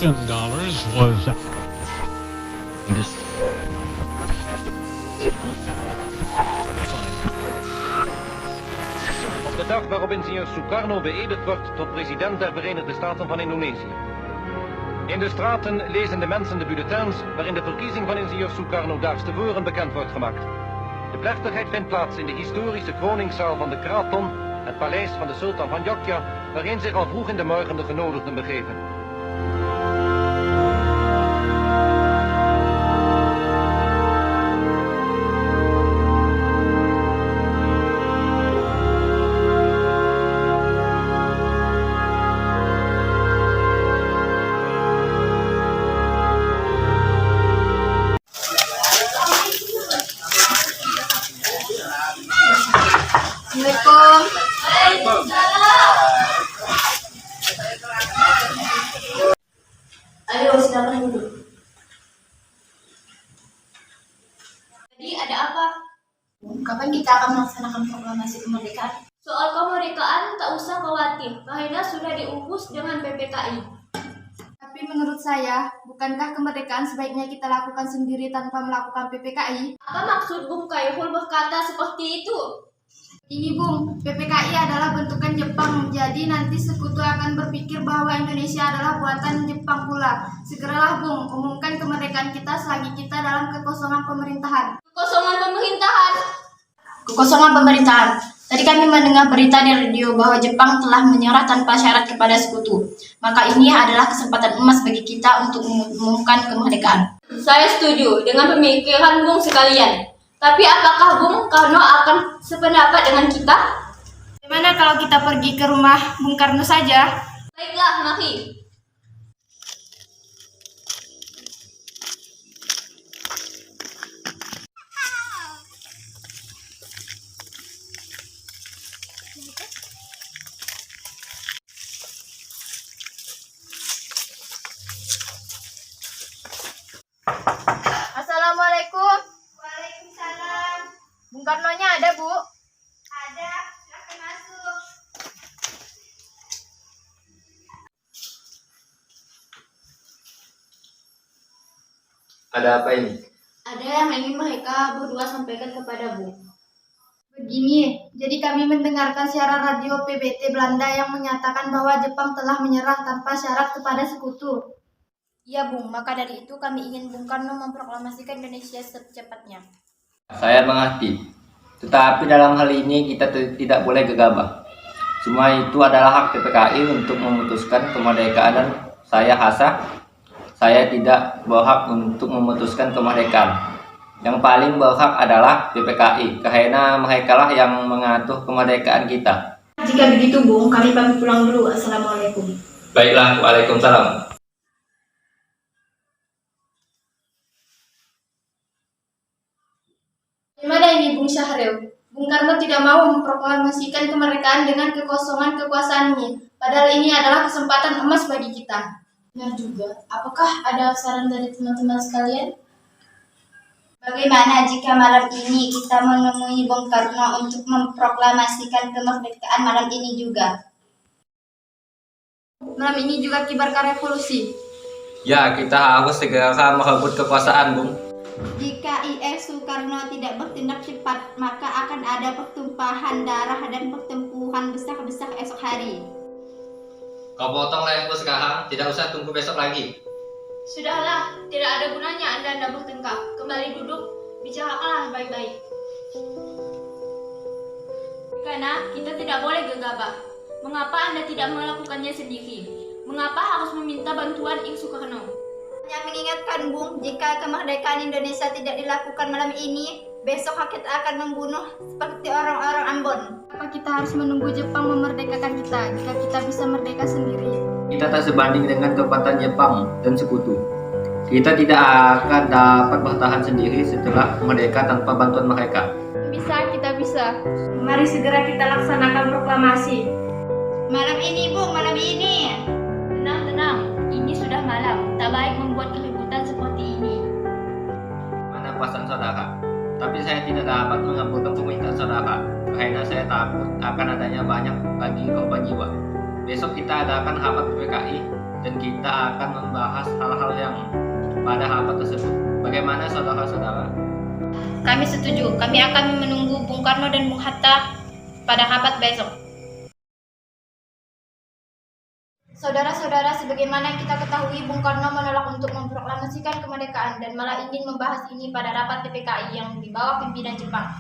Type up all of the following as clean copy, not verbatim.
billion was Op de dag waarop ingenieur Sukarno beëdigd wordt tot president der Verenigde Staten van Indonesië. In de straten lezen de mensen de bulletins waarin de verkiezing van ingenieur Sukarno daags tevoren bekend wordt gemaakt. De plechtigheid vindt plaats in de historische kroningszaal van de Kraton, het paleis van de sultan van Jogja, waarin zich al vroeg in de morgen de genodigden begeven. Assalamualaikum. Ayo silakan duduk. Jadi ada apa? Kapan kita akan melaksanakan proklamasi kemerdekaan? Soal kemerdekaan tak usah khawatir, karena sudah diurus dengan PPKI. Tapi menurut saya, bukankah kemerdekaan sebaiknya kita lakukan sendiri tanpa melakukan PPKI? Apa maksud Bung Kaihul berkata seperti itu? Ini Bung, PPKI adalah bentukan Jepang, jadi nanti sekutu akan berpikir bahwa Indonesia adalah buatan Jepang pula. Segeralah Bung, umumkan kemerdekaan kita selagi kita dalam kekosongan pemerintahan. Kekosongan pemerintahan. Kekosongan pemerintahan. Tadi kami mendengar berita di radio bahwa Jepang telah menyerah tanpa syarat kepada sekutu. Maka ini adalah kesempatan emas bagi kita untuk mengumumkan kemerdekaan. Saya setuju dengan pemikiran Bung sekalian. Tapi apakah Bung Karno akan sependapat dengan kita? Bagaimana kalau kita pergi ke rumah Bung Karno saja? Baiklah, mari. Assalamualaikum. Waalaikumsalam. Bung Karno-nya ada, Bu? Ada, silakan masuk. Ada apa ini? Ada yang ingin mereka berdua sampaikan kepada Bung. Begini, jadi kami mendengarkan siaran radio PBT Belanda yang menyatakan bahwa Jepang telah menyerah tanpa syarat kepada sekutu. Iya, Bung, maka dari itu kami ingin Bung Karno memproklamasikan Indonesia secepatnya. Saya mengerti. Tetapi dalam hal ini kita tidak boleh gegabah. Semua itu adalah hak PPKI untuk memutuskan kemerdekaan dan saya tidak berhak untuk memutuskan kemerdekaan. Yang paling berhak adalah PPKI, karena mereka lah yang mengatur kemerdekaan kita. Jika begitu, Bung, kami pamit pulang dulu. Assalamualaikum. Baiklah, waalaikumsalam. Bagaimana ini, Bung Syahril? Bung Karno tidak mau memproklamasikan kemerdekaan dengan kekosongan kekuasaannya. Padahal ini adalah kesempatan emas bagi kita. Benar juga. Apakah ada saran dari teman-teman sekalian? Bagaimana jika malam ini kita menemui Bung Karno untuk memproklamasikan kemerdekaan malam ini juga? Malam ini juga kibarkan revolusi. Ya, kita harus segera merebut kekuasaan, Bung. Jika IS Soekarno tidak bertindak cepat, maka akan ada pertumpahan darah dan pertempuran besar-besar esok hari. Kau potong leherku sekarang, tidak usah tunggu besok lagi. Sudahlah, tidak ada gunanya Anda bertengkar. Kembali duduk, bicarakanlah baik-baik. Karena kita tidak boleh gegabah. Mengapa Anda tidak melakukannya sendiri? Mengapa harus meminta bantuan Ing Soekarno? Hanya mengingatkan, Bung, jika kemerdekaan Indonesia tidak dilakukan malam ini, besok kita akan membunuh seperti orang-orang Ambon. Apa kita harus menunggu Jepang memerdekakan kita jika kita bisa merdeka sendiri? Kita tak sebanding dengan kekuatan Jepang dan sekutu. Kita tidak akan dapat bertahan sendiri setelah merdeka tanpa bantuan mereka. Bisa, kita bisa. Mari segera kita laksanakan proklamasi. Malam ini, Bung, malam ini. Tenang, ini sudah malam. Tak baik membuat keributan seperti ini. Mana perasaan saudara? Tapi saya tidak dapat mengabulkan permintaan saudara, karena saya takut akan adanya banyak lagi korban jiwa. Besok kita adakan rapat PPKI dan kita akan membahas hal-hal yang pada rapat tersebut. Bagaimana saudara-saudara? Kami setuju. Kami akan menunggu Bung Karno dan Bung Hatta pada rapat besok. Saudara-saudara, sebagaimana kita ketahui, Bung Karno menolak untuk memproklamasikan kemerdekaan dan malah ingin membahas ini pada rapat TPKI yang dibawa pimpinan Jepang.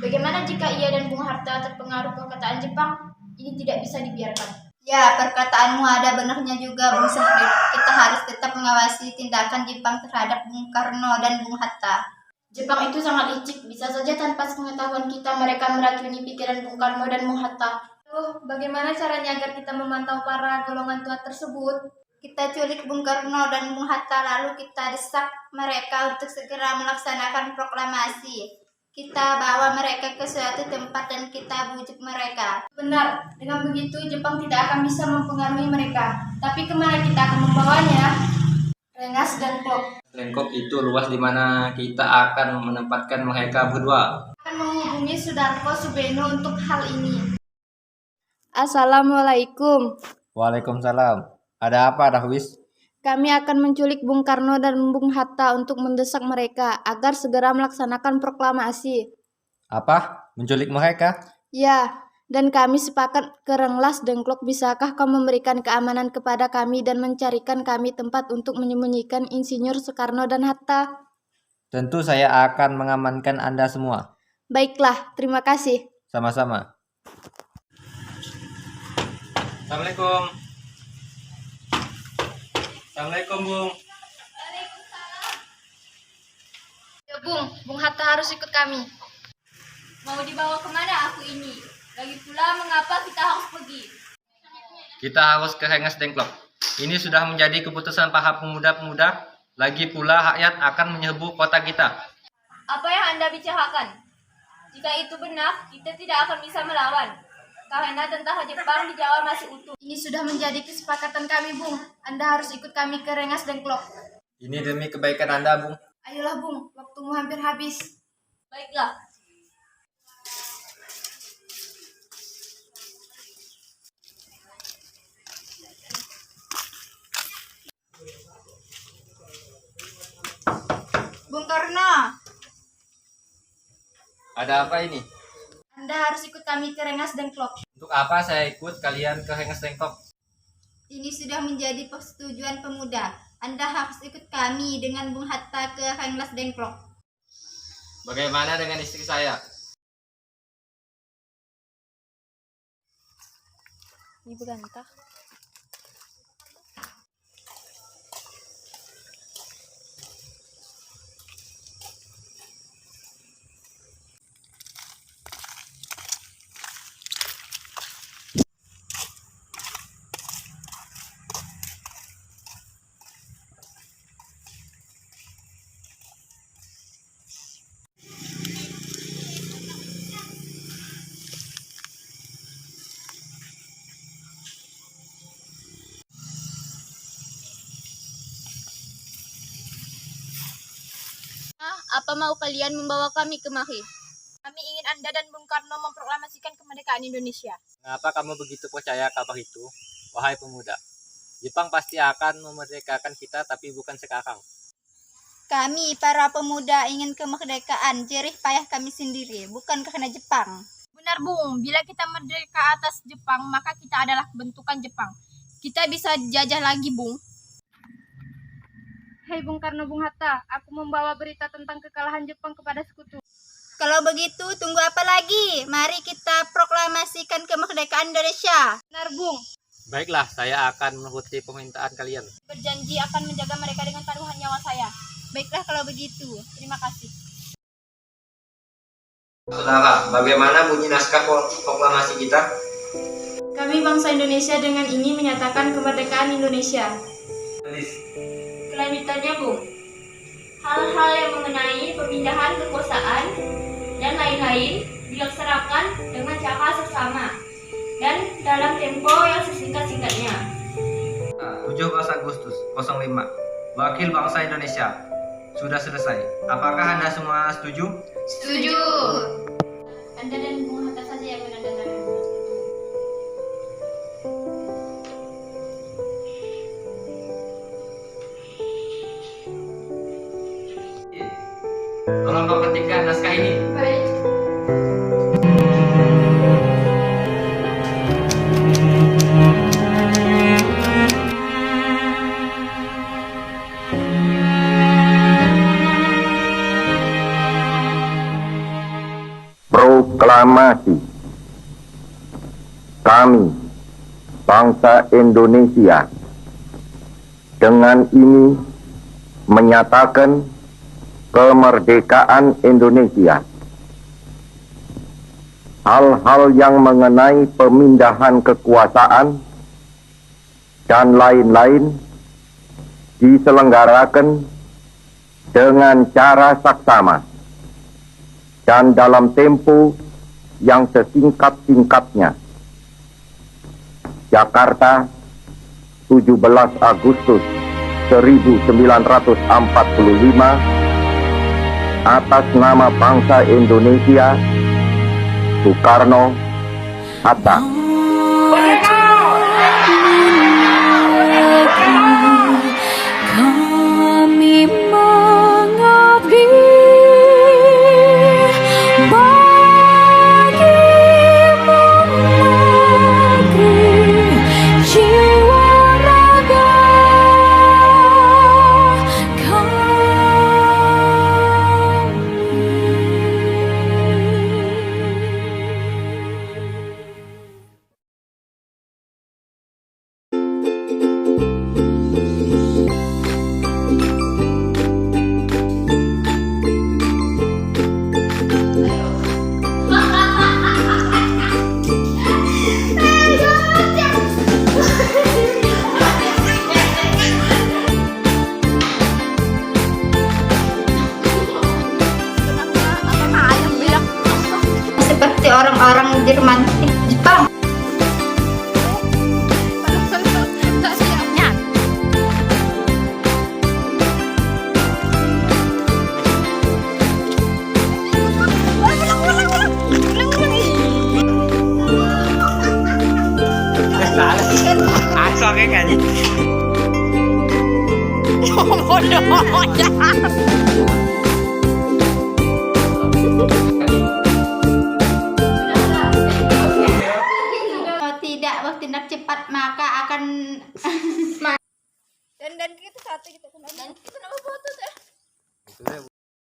Bagaimana jika ia dan Bung Hatta terpengaruh perkataan Jepang? Ini tidak bisa dibiarkan. Ya, perkataanmu ada benarnya juga, Bung Syahrir. Kita harus tetap mengawasi tindakan Jepang terhadap Bung Karno dan Bung Hatta. Jepang itu sangat licik, bisa saja tanpa sepengetahuan kita mereka meracuni pikiran Bung Karno dan Bung Hatta. Bagaimana caranya agar kita memantau para golongan tua tersebut? Kita culik Bung Karno dan Bung Hatta lalu kita desak mereka untuk segera melaksanakan proklamasi. Kita bawa mereka ke suatu tempat dan kita bujuk mereka. Benar, dengan begitu Jepang tidak akan bisa mempengaruhi mereka. Tapi kemana kita akan membawanya? Rengas dan Klok. Lengkok itu luas di mana kita akan menempatkan mereka berdua. Akan menghubungi Sudarko Subeno untuk hal ini. Assalamualaikum. Waalaikumsalam. Ada apa, Dahwis? Kami akan menculik Bung Karno dan Bung Hatta untuk mendesak mereka agar segera melaksanakan proklamasi. Apa? Menculik mereka? Ya, dan kami sepakat ke Rengas Dengklok, bisakah kau memberikan keamanan kepada kami dan mencarikan kami tempat untuk menyembunyikan Insinyur Soekarno dan Hatta? Tentu saya akan mengamankan Anda semua. Baiklah, terima kasih. Sama-sama. Assalamualaikum. Assalamualaikum, Bung. Ya Bung Hatta harus ikut kami. Mau dibawa kemana aku ini? Lagi pula mengapa kita harus pergi? Kita harus ke Rengas Dengklok. Ini sudah menjadi keputusan para pemuda-pemuda. Lagi pula rakyat akan menyerbu kota kita. Apa yang Anda bicarakan? Jika itu benar, kita tidak akan bisa melawan. Karena tentara Jepang di Jawa masih utuh. Ini sudah menjadi kesepakatan kami, Bung. Anda harus ikut kami ke Rengas Dengklok. Ini demi kebaikan Anda, Bung. Ayolah, Bung. Waktumu hampir habis. Baiklah. Bung Karno, Ada apa ini? Anda harus ikut kami ke Rengas Dengklok. Untuk apa saya ikut kalian ke Rengas Dengklok? ini sudah menjadi persetujuan pemuda. Anda harus ikut kami dengan Bung Hatta ke Rengas Dengklok. Bagaimana dengan istri saya? Ibu gantah. Apa mau kalian membawa kami kemari? Kami ingin Anda dan Bung Karno memproklamasikan kemerdekaan Indonesia. Mengapa kamu begitu percaya kabar itu? Wahai pemuda, Jepang pasti akan memerdekakan kita, tapi bukan sekarang. Kami para pemuda ingin kemerdekaan, jerih payah kami sendiri, bukan karena Jepang. Benar, Bung. Bila kita merdeka atas Jepang, maka kita adalah bentukan Jepang. Kita bisa jajah lagi, Bung. Hei Bung Karno, Bung Hatta, aku membawa berita tentang kekalahan Jepang kepada sekutu. Kalau begitu, tunggu apa lagi? Mari kita proklamasikan kemerdekaan Indonesia. Benar, Bung. Baiklah, saya akan menuruti permintaan kalian. Berjanji akan menjaga mereka dengan taruhan nyawa saya. Baiklah kalau begitu. Terima kasih. Saudara, bagaimana bunyi naskah proklamasi kita? Kami bangsa Indonesia dengan ini menyatakan kemerdekaan Indonesia. Kelanjutannya, Bung. Hal-hal yang mengenai pemindahan kekuasaan dan lain-lain dilaksanakan dengan cara seksama dan dalam tempo yang sesingkat-singkatnya. 17 Agustus 05. Wakil bangsa Indonesia. Sudah selesai. Apakah Anda semua setuju? Setuju. Anda dan Bung Hatta saja yang menandatangani. Tolong kau ketikkan naskah ini. Baik. Proklamasi. Kami, bangsa Indonesia, dengan ini menyatakan kemerdekaan Indonesia. Hal-hal yang mengenai pemindahan kekuasaan dan lain-lain diselenggarakan dengan cara saksama dan dalam tempo yang sesingkat-singkatnya. Jakarta, 17 Agustus 1945, atas nama bangsa Indonesia, Soekarno, Hatta. Kami mengabdi bagimu negeri, jiwa raga Seperti orang-orang Jerman, Jepang. Kalau tidak bertindak cepat maka akan Dan kita satu gitu. Dan kita nama foto teh.